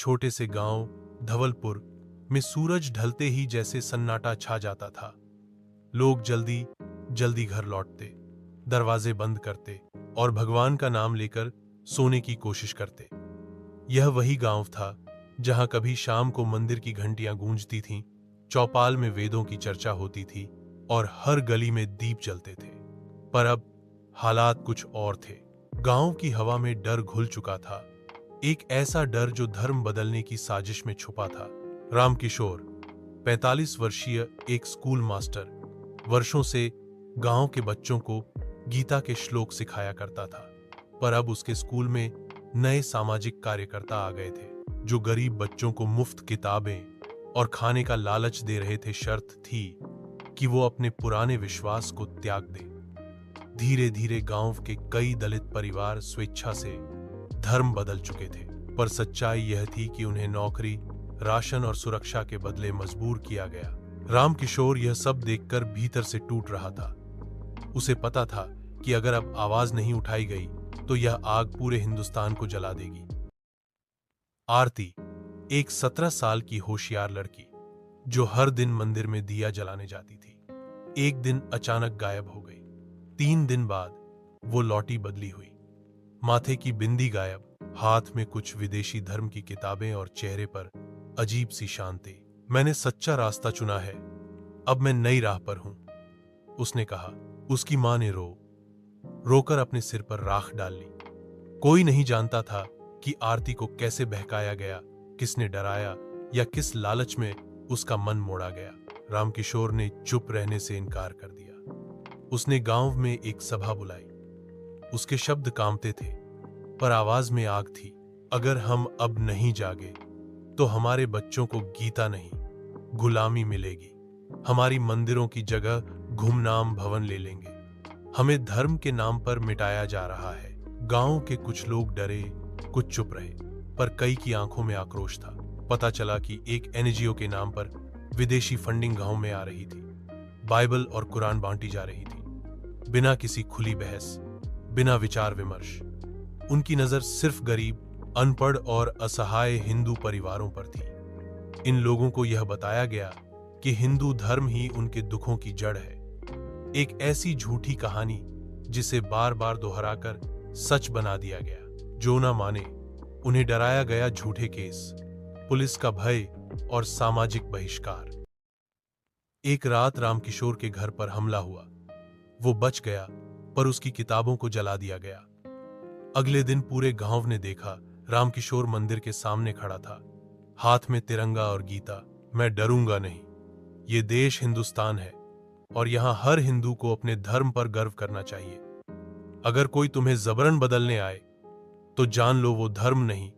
छोटे से गांव धवलपुर में सूरज ढलते ही जैसे सन्नाटा छा जाता था। लोग जल्दी जल्दी घर लौटते, दरवाजे बंद करते और भगवान का नाम लेकर सोने की कोशिश करते। यह वही गांव था जहां कभी शाम को मंदिर की घंटियां गूंजती थीं, चौपाल में वेदों की चर्चा होती थी और हर गली में दीप जलते थे। पर अब हालात कुछ और थे। गांव की हवा में डर घुल चुका था, एक ऐसा डर जो धर्म बदलने की साजिश में छुपा था। रामकिशोर 45 वर्षीय एक स्कूल मास्टर वर्षों से गांव के बच्चों को गीता के श्लोक सिखाया करता था, पर अब उसके स्कूल में नए सामाजिक कार्यकर्ता आ गए थे जो गरीब बच्चों को मुफ्त किताबें और खाने का लालच दे रहे थे। शर्त थी कि वो अपने पुराने विश्वास को त्याग दें। धीरे धीरे गांव के कई दलित परिवार स्वेच्छा से धर्म बदल चुके थे, पर सच्चाई यह थी कि उन्हें नौकरी, राशन और सुरक्षा के बदले मजबूर किया गया। रामकिशोर यह सब देखकर भीतर से टूट रहा था। उसे पता था कि अगर अब आवाज नहीं उठाई गई तो यह आग पूरे हिंदुस्तान को जला देगी। आरती, एक 17 साल की होशियार लड़की जो हर दिन मंदिर में दिया जलाने जाती थी, एक दिन अचानक गायब हो गई। 3 दिन बाद वो लौटी बदली हुई। माथे की बिंदी गायब, हाथ में कुछ विदेशी धर्म की किताबें और चेहरे पर अजीब सी शांति। मैंने सच्चा रास्ता चुना है, अब मैं नई राह पर हूं, उसने कहा। उसकी मां ने रोकर अपने सिर पर राख डाल ली। कोई नहीं जानता था कि आरती को कैसे बहकाया गया, किसने डराया या किस लालच में उसका मन मोड़ा गया। रामकिशोर ने चुप रहने से इनकार कर दिया। उसने गांव में एक सभा बुलाई। उसके शब्द कांपते थे, पर आवाज में आग थी। अगर हम अब नहीं जागे तो हमारे बच्चों को गीता नहीं, गुलामी मिलेगी। हमारी मंदिरों की जगह गुमनाम भवन ले लेंगे। हमें धर्म के नाम पर मिटाया जा रहा है। गांव के कुछ लोग डरे, कुछ चुप रहे, पर कई की आंखों में आक्रोश था। पता चला कि एक एनजीओ के नाम पर विदेशी फंडिंग गांव में आ रही थी। बाइबल और कुरान बांटी जा रही थी, बिना किसी खुली बहस, बिना विचार विमर्श। उनकी नजर सिर्फ गरीब, अनपढ़ और असहाय हिंदू परिवारों पर थी। इन लोगों को यह बताया गया कि हिंदू धर्म ही उनके दुखों की जड़ है। एक ऐसी झूठी कहानी जिसे बार बार दोहराकर सच बना दिया गया। जो ना माने उन्हें डराया गया झूठे केस, पुलिस का भय और सामाजिक बहिष्कार। एक रात रामकिशोर के घर पर हमला हुआ। वो बच गया, पर उसकी किताबों को जला दिया गया। अगले दिन पूरे गांव ने देखा, रामकिशोर मंदिर के सामने खड़ा था, हाथ में तिरंगा और गीता। मैं डरूंगा नहीं, ये देश हिंदुस्तान है और यहां हर हिंदू को अपने धर्म पर गर्व करना चाहिए। अगर कोई तुम्हें जबरन बदलने आए तो जान लो वो धर्म नहीं,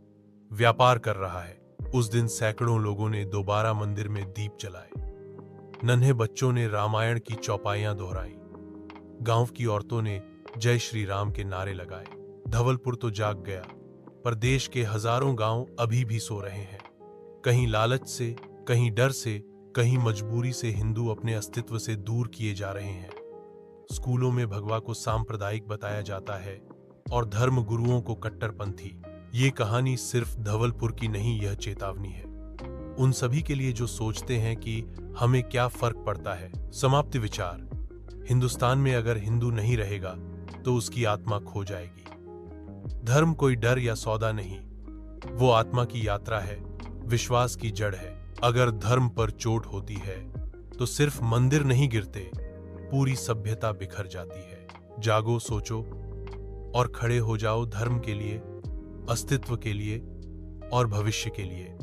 व्यापार कर रहा है। उस दिन सैकड़ों लोगों ने दोबारा मंदिर में दीप जलाए। नन्हे बच्चों ने रामायण की चौपाइयां दोहराई। गांव की औरतों ने जय श्री राम के नारे लगाए। धवलपुर तो जाग गया, पर देश के हजारों गांव अभी भी सो रहे हैं। कहीं लालच से, कहीं डर से, कहीं मजबूरी से हिंदू अपने अस्तित्व से दूर किए जा रहे हैं। स्कूलों में भगवा को सांप्रदायिक बताया जाता है और धर्म गुरुओं को कट्टरपंथी। ये कहानी सिर्फ धवलपुर की नहीं, यह चेतावनी है उन सभी के लिए जो सोचते हैं कि हमें क्या फर्क पड़ता है। समाप्ति विचार, हिंदुस्तान में अगर हिंदू नहीं रहेगा तो उसकी आत्मा खो जाएगी। धर्म कोई डर या सौदा नहीं, वो आत्मा की यात्रा है, विश्वास की जड़ है। अगर धर्म पर चोट होती है तो सिर्फ मंदिर नहीं गिरते, पूरी सभ्यता बिखर जाती है। जागो, सोचो और खड़े हो जाओ धर्म के लिए, अस्तित्व के लिए और भविष्य के लिए।